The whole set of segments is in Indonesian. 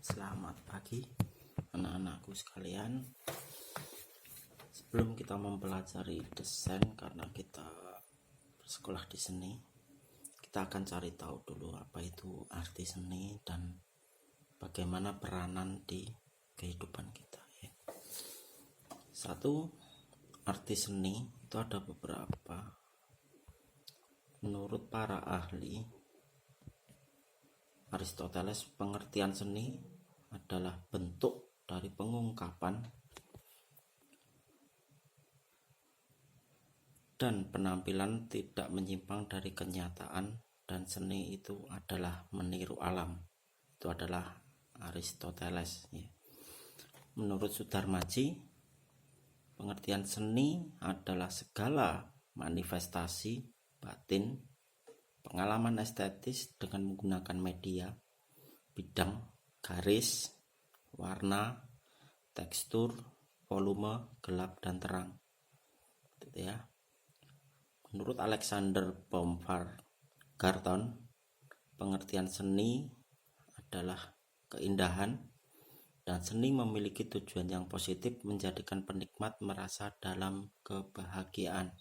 Selamat pagi anak-anakku sekalian. Sebelum kita mempelajari desain, karena kita bersekolah di seni, kita akan cari tahu dulu apa itu arti seni dan bagaimana peranan di kehidupan kita ya. Satu, arti seni itu ada beberapa. Menurut para ahli Aristoteles, pengertian seni adalah bentuk dari pengungkapan dan penampilan tidak menyimpang dari kenyataan, dan seni itu adalah meniru alam. Itu adalah Aristoteles ya. Menurut Sudarmaji, pengertian seni adalah segala manifestasi batin, pengalaman estetis dengan menggunakan media, bidang, garis, warna, tekstur, volume, gelap dan terang. Gitu ya. Menurut Alexander Baumgarten, pengertian seni adalah keindahan, dan seni memiliki tujuan yang positif menjadikan penikmat merasa dalam kebahagiaan.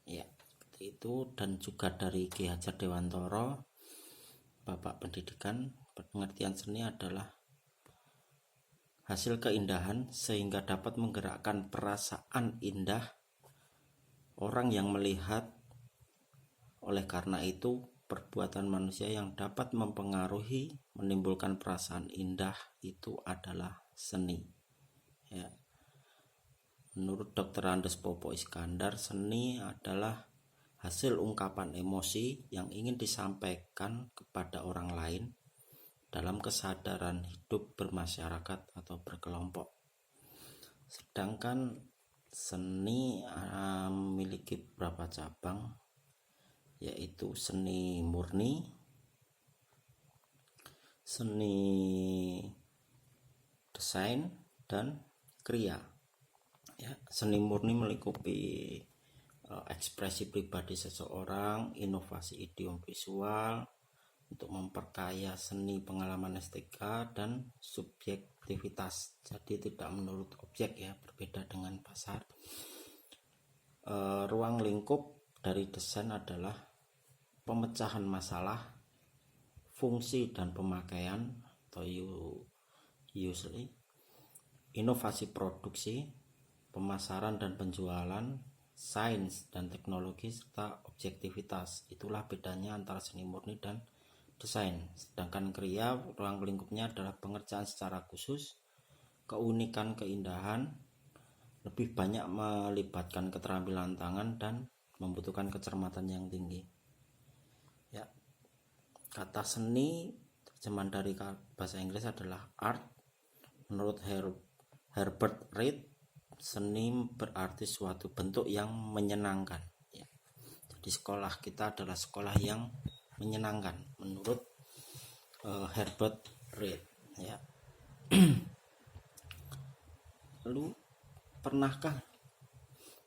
Ya, seperti itu. Dan juga dari Ki Hajar Dewantoro, Bapak Pendidikan, pengertian seni adalah hasil keindahan sehingga dapat menggerakkan perasaan indah orang yang melihat. Oleh karena itu, perbuatan manusia yang dapat mempengaruhi, menimbulkan perasaan indah itu adalah seni. Ya. Menurut Dr. Andes Popo Iskandar, seni adalah hasil ungkapan emosi yang ingin disampaikan kepada orang lain dalam kesadaran hidup bermasyarakat atau berkelompok. Sedangkan seni memiliki beberapa cabang, yaitu seni murni, seni desain, dan kriya. Ya, seni murni melingkupi ekspresi pribadi seseorang, inovasi idiom visual untuk memperkaya seni, pengalaman estetika, dan subjektivitas. Jadi tidak menurut objek ya, berbeda dengan pasar. Ruang lingkup dari desain adalah pemecahan masalah, fungsi dan pemakaian atau usually, inovasi produksi, pemasaran dan penjualan, sains dan teknologi, serta objektivitas. Itulah bedanya antara seni murni dan desain. Sedangkan kriya, ruang lingkupnya adalah pengerjaan secara khusus, keunikan, keindahan, lebih banyak melibatkan keterampilan tangan dan membutuhkan kecermatan yang tinggi. Ya. Kata seni, terjemahan dari bahasa Inggris adalah art. Menurut Herbert Reed, seni berarti suatu bentuk yang menyenangkan ya. Jadi sekolah kita adalah sekolah yang menyenangkan menurut Herbert Reed ya. Lalu pernah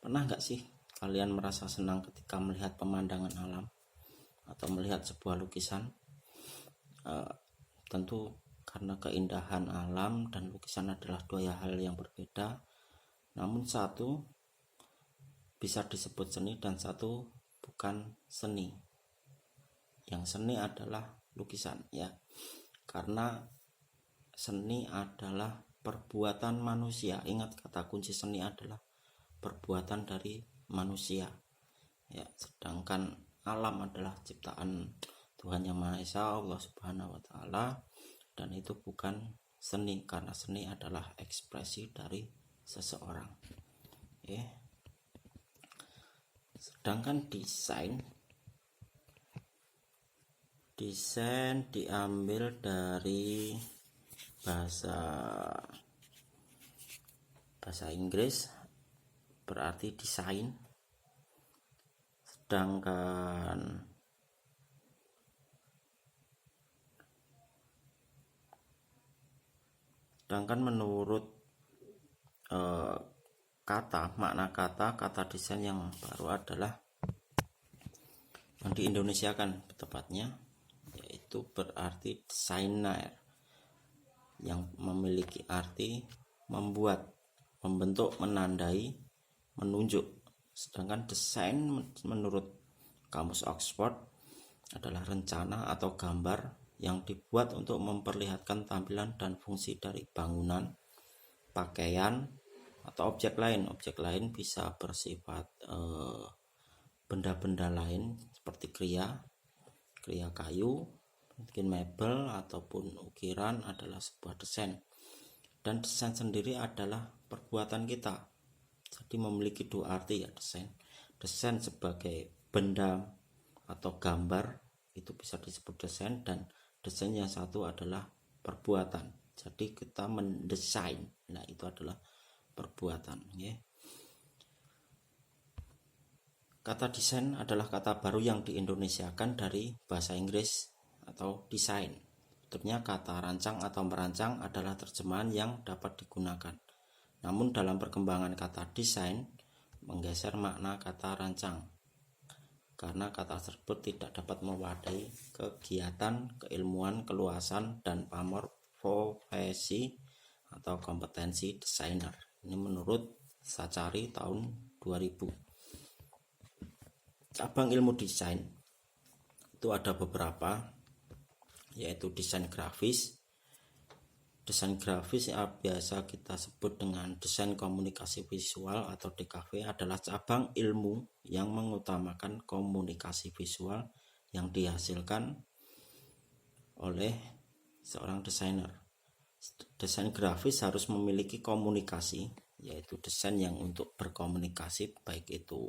nggak sih kalian merasa senang ketika melihat pemandangan alam atau melihat sebuah lukisan? Tentu karena keindahan alam dan lukisan adalah dua hal yang berbeda, namun satu bisa disebut seni dan satu bukan seni. Yang seni adalah lukisan ya, karena seni adalah perbuatan manusia. Ingat, kata kunci seni adalah perbuatan dari manusia ya. Sedangkan alam adalah ciptaan Tuhan Yang Maha Esa, Allah Subhanahu wa Ta'ala, dan itu bukan seni, karena seni adalah ekspresi dari seseorang ya. Sedangkan desain diambil dari bahasa Inggris, berarti desain. Sedangkan menurut makna kata desain yang baru adalah yang diindonesiakan tepatnya, yaitu berarti desainer. yang memiliki arti membuat, membentuk, menandai, menunjuk. Sedangkan desain menurut Kamus Oxford adalah rencana atau gambar yang dibuat untuk memperlihatkan tampilan dan fungsi dari bangunan, pakaian, atau objek lain. Objek lain bisa bersifat benda-benda lain seperti kriya kayu, mungkin mebel ataupun ukiran adalah sebuah desain. Dan desain sendiri adalah perbuatan kita. Jadi memiliki dua arti ya desain. Desain sebagai benda atau gambar itu bisa disebut desain, dan desain yang satu adalah perbuatan. Jadi kita mendesain. Nah, itu adalah perbuatan, ya. Kata desain adalah kata baru yang diindonesiakan dari bahasa Inggris atau desain. Sebetulnya kata rancang atau merancang adalah terjemahan yang dapat digunakan. Namun dalam perkembangan kata desain menggeser makna kata rancang, karena kata tersebut tidak dapat mewadahi kegiatan, keilmuan, keluasan, dan pamor profesi atau kompetensi desainer. Ini menurut Sachari tahun 2000. Cabang ilmu desain itu ada beberapa, yaitu desain grafis. Desain grafis yang biasa kita sebut dengan desain komunikasi visual atau DKV adalah cabang ilmu yang mengutamakan komunikasi visual yang dihasilkan oleh seorang desainer. Desain grafis harus memiliki komunikasi, yaitu desain yang untuk berkomunikasi, baik itu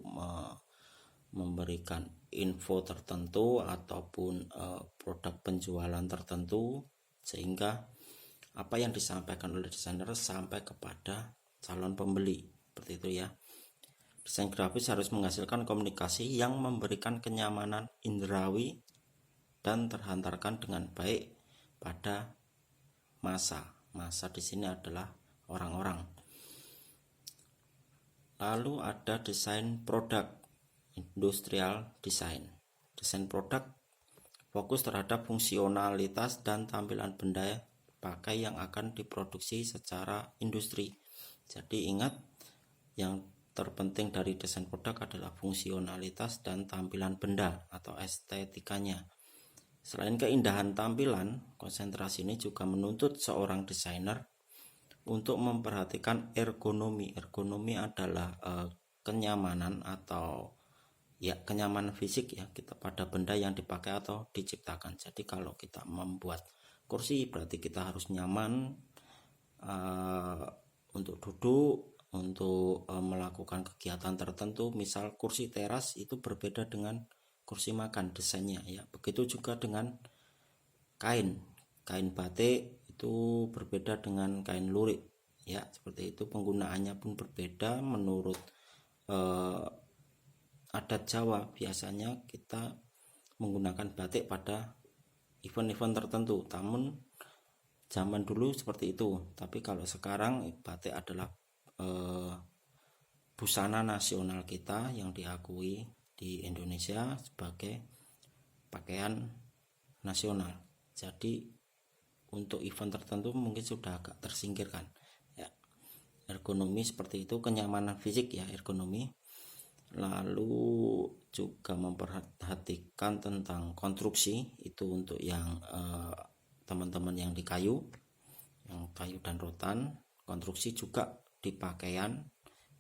memberikan info tertentu ataupun produk penjualan tertentu, sehingga apa yang disampaikan oleh desainer sampai kepada calon pembeli, seperti itu ya. Desain grafis harus menghasilkan komunikasi yang memberikan kenyamanan indrawi dan terhantarkan dengan baik pada masa. Masa di sini adalah orang-orang. Lalu ada desain produk, industrial design. Desain produk fokus terhadap fungsionalitas dan tampilan benda pakai yang akan diproduksi secara industri. Jadi ingat, yang terpenting dari desain produk adalah fungsionalitas dan tampilan benda atau estetikanya. Selain keindahan tampilan, konsentrasi ini juga menuntut seorang desainer untuk memperhatikan ergonomi. Ergonomi adalah kenyamanan atau kenyamanan fisik ya kita pada benda yang dipakai atau diciptakan. Jadi kalau kita membuat kursi berarti kita harus nyaman untuk duduk, untuk melakukan kegiatan tertentu. Misal kursi teras itu berbeda dengan kursi makan desainnya ya. Begitu juga dengan kain batik itu berbeda dengan kain lurik ya, seperti itu. Penggunaannya pun berbeda menurut adat Jawa. Biasanya kita menggunakan batik pada event-event tertentu, namun zaman dulu seperti itu. Tapi kalau sekarang batik adalah busana nasional kita yang diakui di Indonesia sebagai pakaian nasional. Jadi untuk event tertentu mungkin sudah agak tersingkirkan ya. Ergonomi seperti itu, kenyamanan fisik ya, ergonomi. Lalu juga memperhatikan tentang konstruksi, itu untuk yang teman-teman yang di kayu dan rotan. Konstruksi juga di pakaian,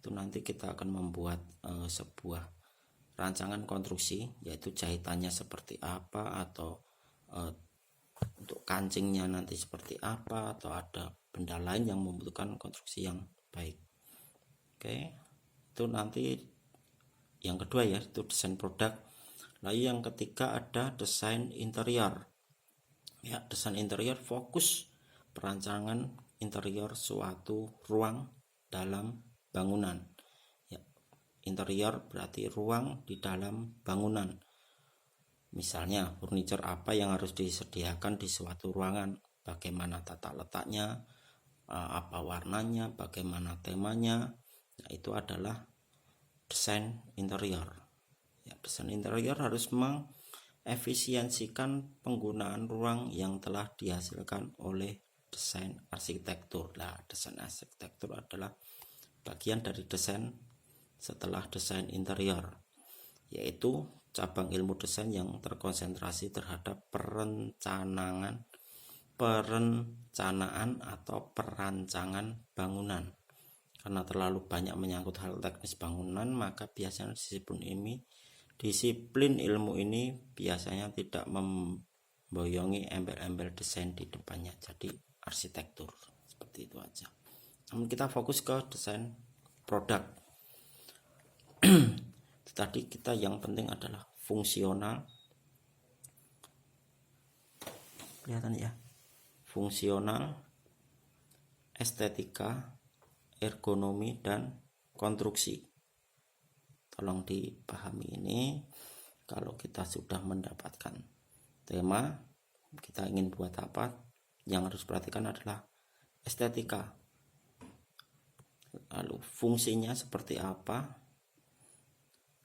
itu nanti kita akan membuat sebuah rancangan konstruksi, yaitu jahitannya seperti apa, atau untuk kancingnya nanti seperti apa, atau ada benda lain yang membutuhkan konstruksi yang baik. Oke, itu nanti yang kedua ya, itu desain produk. Lalu yang ketiga ada desain interior. Ya, desain interior fokus perancangan interior suatu ruang dalam bangunan. Ya, interior berarti ruang di dalam bangunan. Misalnya furniture apa yang harus disediakan di suatu ruangan, bagaimana tata letaknya, apa warnanya, bagaimana temanya. Nah, itu adalah desain interior. Ya, desain interior harus mengefisiensikan penggunaan ruang yang telah dihasilkan oleh desain arsitektur. Nah, desain arsitektur adalah bagian dari desain setelah desain interior, yaitu cabang ilmu desain yang terkonsentrasi terhadap perencanaan atau perancangan bangunan. Karena terlalu banyak menyangkut hal teknis bangunan, maka biasanya disiplin ilmu ini biasanya tidak memboyongi embel-embel desain di depannya. Jadi arsitektur seperti itu aja. Namun kita fokus ke desain produk. Tadi kita yang penting adalah fungsional, kelihatan ya, fungsional, estetika, ergonomi, dan konstruksi. Tolong dipahami ini. Kalau kita sudah mendapatkan tema, kita ingin buat apa, yang harus perhatikan adalah estetika, lalu fungsinya seperti apa,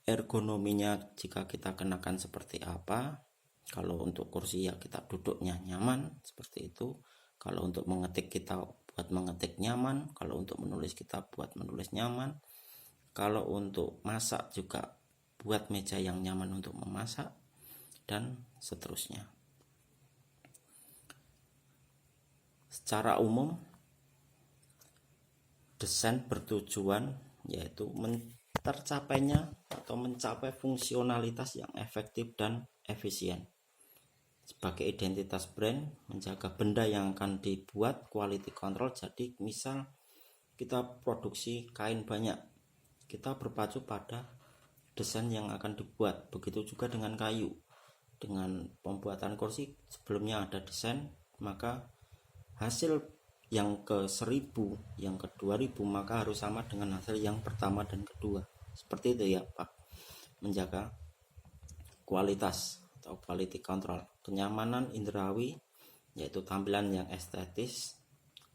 ergonominya jika kita kenakan seperti apa. Kalau untuk kursi ya kita duduknya nyaman seperti itu. Kalau untuk mengetik kita buat mengetik nyaman. Kalau untuk menulis kita buat menulis nyaman. Kalau untuk masak juga buat meja yang nyaman untuk memasak, dan seterusnya. Secara umum desain bertujuan yaitu tercapainya atau mencapai fungsionalitas yang efektif dan efisien. Sebagai identitas brand, menjaga benda yang akan dibuat, quality control. Jadi misal kita produksi kain banyak, kita berpacu pada desain yang akan dibuat. Begitu juga dengan kayu. Dengan pembuatan kursi sebelumnya ada desain, maka hasil yang ke 1000, yang ke 2000 maka harus sama dengan hasil yang pertama dan kedua. Seperti itu ya Pak. Menjaga kualitas atau quality control. Kenyamanan indrawi yaitu tampilan yang estetis.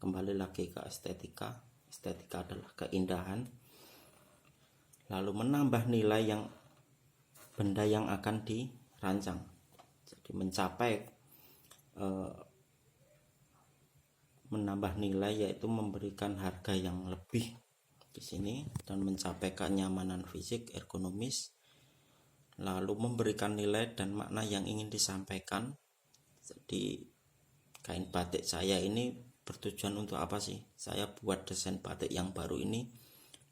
Kembali lagi ke estetika. Estetika adalah keindahan. Lalu menambah nilai yang benda yang akan dirancang. Jadi menambah nilai yaitu memberikan harga yang lebih di sini dan mencapai kenyamanan fisik, ergonomis, lalu memberikan nilai dan makna yang ingin disampaikan. Jadi kain batik saya ini bertujuan untuk apa sih? Saya buat desain batik yang baru ini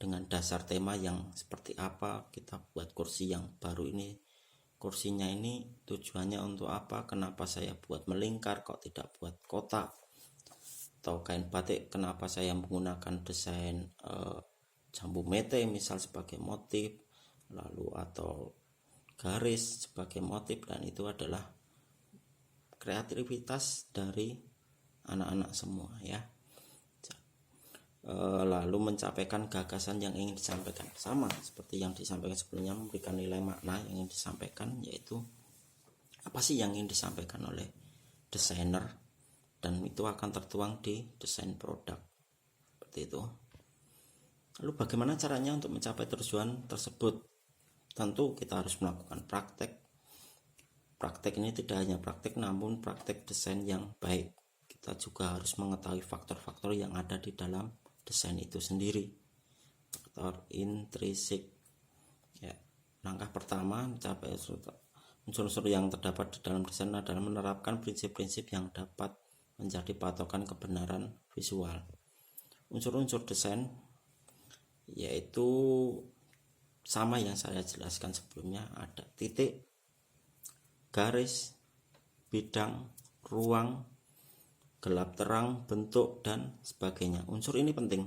dengan dasar tema yang seperti apa. Kita buat kursi yang baru ini, kursinya ini tujuannya untuk apa? Kenapa saya buat melingkar kok tidak buat kotak? Atau kain batik kenapa saya menggunakan desain jambu mete misal sebagai motif, lalu atau garis sebagai motif, dan itu adalah kreativitas dari anak-anak semua ya. Lalu mencapaikan gagasan yang ingin disampaikan, sama seperti yang disampaikan sebelumnya, memberikan nilai makna yang ingin disampaikan, yaitu apa sih yang ingin disampaikan oleh desainer, dan itu akan tertuang di desain produk seperti itu. Lalu bagaimana caranya untuk mencapai tujuan tersebut? Tentu kita harus melakukan praktek. Praktek ini tidak hanya praktek, namun praktek desain yang baik. Kita juga harus mengetahui faktor-faktor yang ada di dalam desain itu sendiri. Faktor intrinsik. Ya, langkah pertama mencapai unsur-unsur yang terdapat di dalam desain adalah menerapkan prinsip-prinsip yang dapat menjadi patokan kebenaran visual. Unsur-unsur desain yaitu sama yang saya jelaskan sebelumnya, ada titik, garis, bidang, ruang, gelap terang, bentuk, dan sebagainya. Unsur ini penting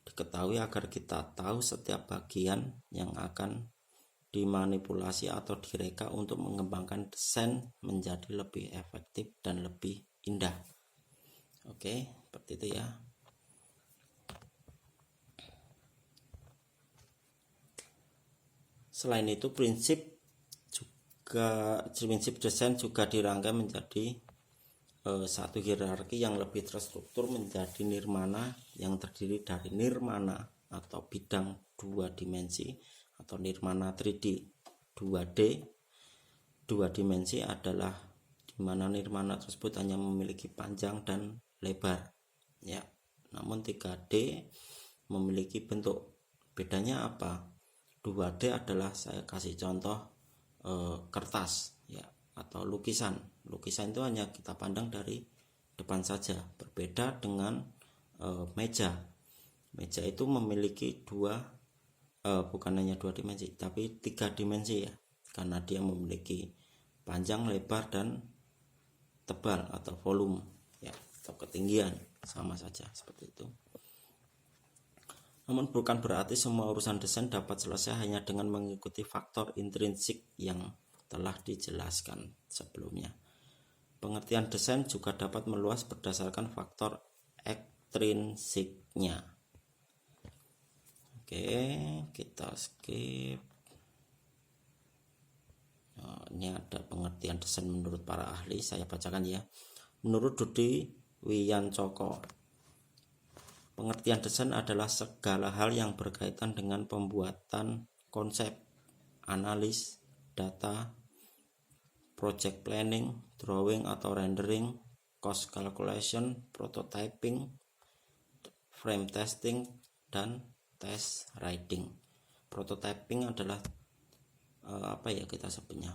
diketahui agar kita tahu setiap bagian yang akan dimanipulasi atau direka untuk mengembangkan desain menjadi lebih efektif dan lebih indah. Oke, seperti itu ya. Selain itu prinsip desain juga dirangkai menjadi satu hierarki yang lebih terstruktur menjadi nirmana, yang terdiri dari nirmana atau bidang 2 dimensi atau nirmana 3D. 2D 2 dimensi adalah di mana nirmana tersebut hanya memiliki panjang dan lebar ya. Namun 3D memiliki bentuk. Bedanya apa? 2D adalah, saya kasih contoh, kertas ya, atau lukisan. Lukisan itu hanya kita pandang dari depan saja. Berbeda dengan meja. Meja itu memiliki bukan hanya 2 dimensi, tapi 3 dimensi ya, karena dia memiliki panjang, lebar, dan tebal atau volume ya, atau ketinggian, sama saja seperti itu. Namun bukan berarti semua urusan desain dapat selesai hanya dengan mengikuti faktor intrinsik yang telah dijelaskan sebelumnya. Pengertian desain juga dapat meluas berdasarkan faktor ekstrinsiknya. Oke, kita skip. Ini ada pengertian desain menurut para ahli, saya bacakan ya. Menurut Dudi Wiyancoko, pengertian desain adalah segala hal yang berkaitan dengan pembuatan konsep, analis, data, project planning, drawing atau rendering, cost calculation, prototyping, frame testing, dan test writing. Prototyping adalah kita sebutnya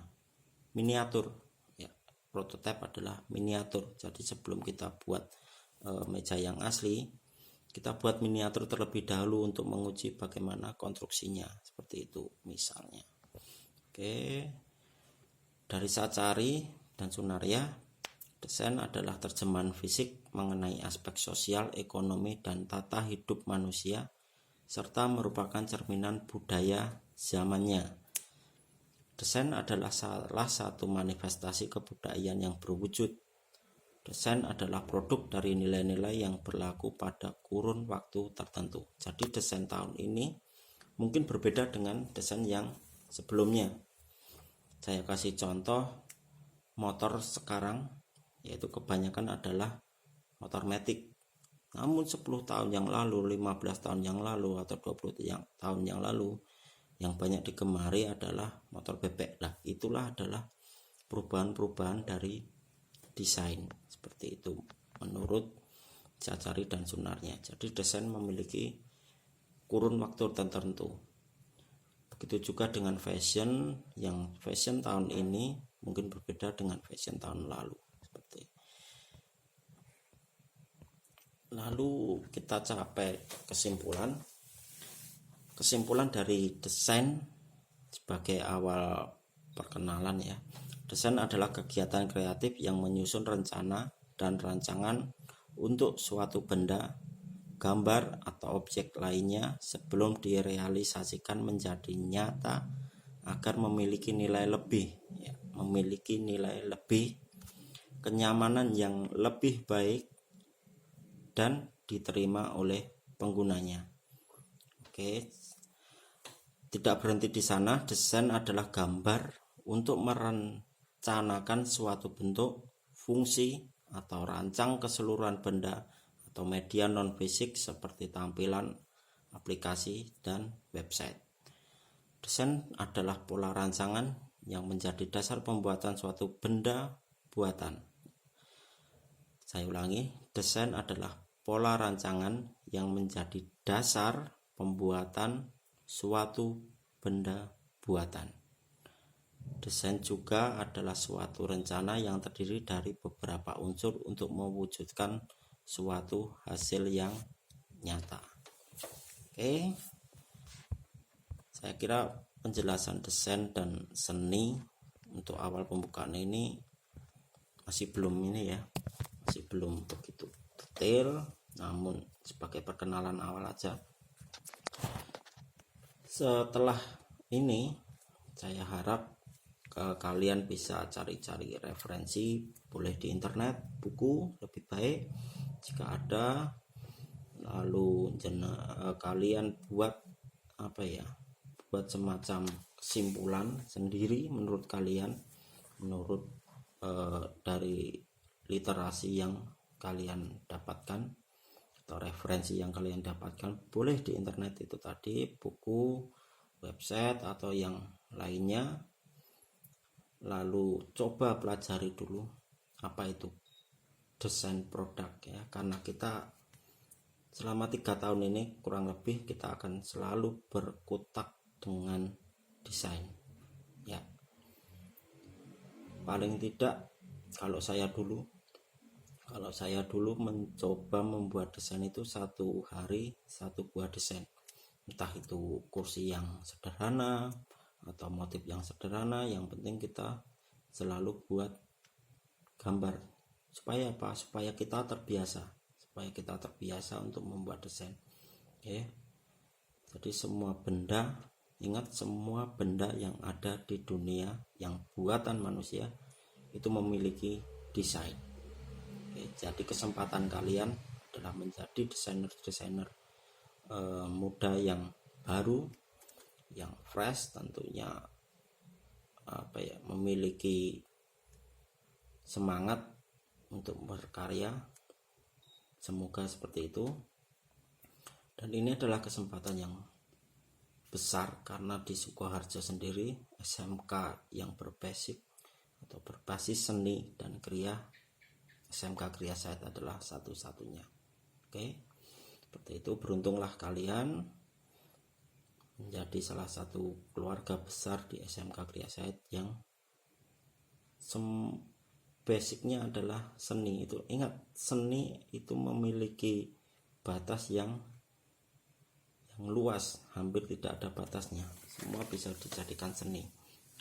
miniatur ya. Prototype adalah miniatur. Jadi sebelum kita buat meja yang asli, kita buat miniatur terlebih dahulu untuk menguji bagaimana konstruksinya, seperti itu misalnya. Oke, dari Sacari dan Sunaria, desain adalah terjemahan fisik mengenai aspek sosial, ekonomi, dan tata hidup manusia, serta merupakan cerminan budaya zamannya. Desain adalah salah satu manifestasi kebudayaan yang berwujud. Desain adalah produk dari nilai-nilai yang berlaku pada kurun waktu tertentu. Jadi desain tahun ini mungkin berbeda dengan desain yang sebelumnya. Saya kasih contoh motor sekarang, yaitu kebanyakan adalah motor matic. Namun 10 tahun yang lalu, 15 tahun yang lalu, atau 20 tahun yang lalu, yang banyak digemari adalah motor bebek. Lah, itulah adalah perubahan-perubahan dari desain, seperti itu menurut Sacari dan Sunarnya. Jadi desain memiliki kurun waktu tertentu. Begitu juga dengan fashion, yang fashion tahun ini mungkin berbeda dengan fashion tahun lalu. Lalu kita capai kesimpulan dari desain sebagai awal perkenalan ya. Desain adalah kegiatan kreatif yang menyusun rencana dan rancangan untuk suatu benda, gambar, atau objek lainnya sebelum direalisasikan menjadi nyata agar memiliki nilai lebih ya, kenyamanan yang lebih baik dan diterima oleh penggunanya. Oke. Tidak berhenti di sana, desain adalah gambar untuk merencanakan suatu bentuk, fungsi, atau rancang keseluruhan benda atau media non-fisik seperti tampilan, aplikasi, dan website. Desain adalah pola rancangan yang menjadi dasar pembuatan suatu benda buatan. Saya ulangi, desain adalah pola rancangan yang menjadi dasar pembuatan suatu benda buatan. Desain juga adalah suatu rencana yang terdiri dari beberapa unsur untuk mewujudkan suatu hasil yang nyata. Oke. Saya kira penjelasan desain dan seni untuk awal pembukaan ini masih belum begitu detail, namun sebagai perkenalan awal aja. Setelah ini saya harap kalian bisa cari-cari referensi, boleh di internet, buku lebih baik jika ada. Lalu kalian buat semacam kesimpulan sendiri menurut kalian, menurut dari literasi yang kalian dapatkan atau referensi yang kalian dapatkan, boleh di internet itu tadi, buku, website, atau yang lainnya. Lalu coba pelajari dulu apa itu desain produk ya, karena kita selama 3 tahun ini kurang lebih kita akan selalu berkutat dengan desain ya. Paling tidak kalau saya dulu mencoba membuat desain itu 1 hari 1 buah desain, entah itu kursi yang sederhana atau motif yang sederhana, yang penting kita selalu buat gambar. Supaya apa? Supaya kita terbiasa untuk membuat desain. Oke. Jadi semua benda, ingat, semua benda yang ada di dunia yang buatan manusia itu memiliki desain. Oke, jadi kesempatan kalian adalah menjadi desainer-desainer muda yang baru, yang fresh tentunya, memiliki semangat untuk berkarya. Semoga seperti itu. Dan ini adalah kesempatan yang besar karena di Sukoharjo sendiri SMK yang berbasis seni dan kriya, SMK Kriya Said adalah satu-satunya. Oke, seperti itu. Beruntunglah kalian menjadi salah satu keluarga besar di SMK Kriya Said yang basicnya adalah seni. Itu ingat, seni itu memiliki batas yang luas, hampir tidak ada batasnya, semua bisa dijadikan seni.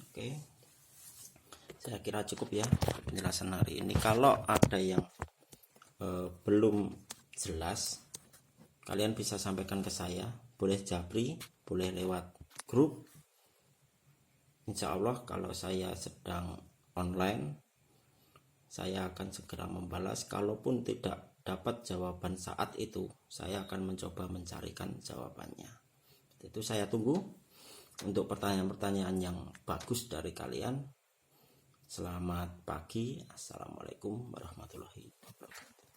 Oke, saya kira cukup ya penjelasan hari ini. Kalau ada yang belum jelas, kalian bisa sampaikan ke saya, boleh japri, boleh lewat grup. Insya Allah kalau saya sedang online, saya akan segera membalas. Kalaupun tidak dapat jawaban saat itu, saya akan mencoba mencarikan jawabannya. Itu saya tunggu untuk pertanyaan-pertanyaan yang bagus dari kalian. Selamat pagi. Assalamualaikum warahmatullahi wabarakatuh.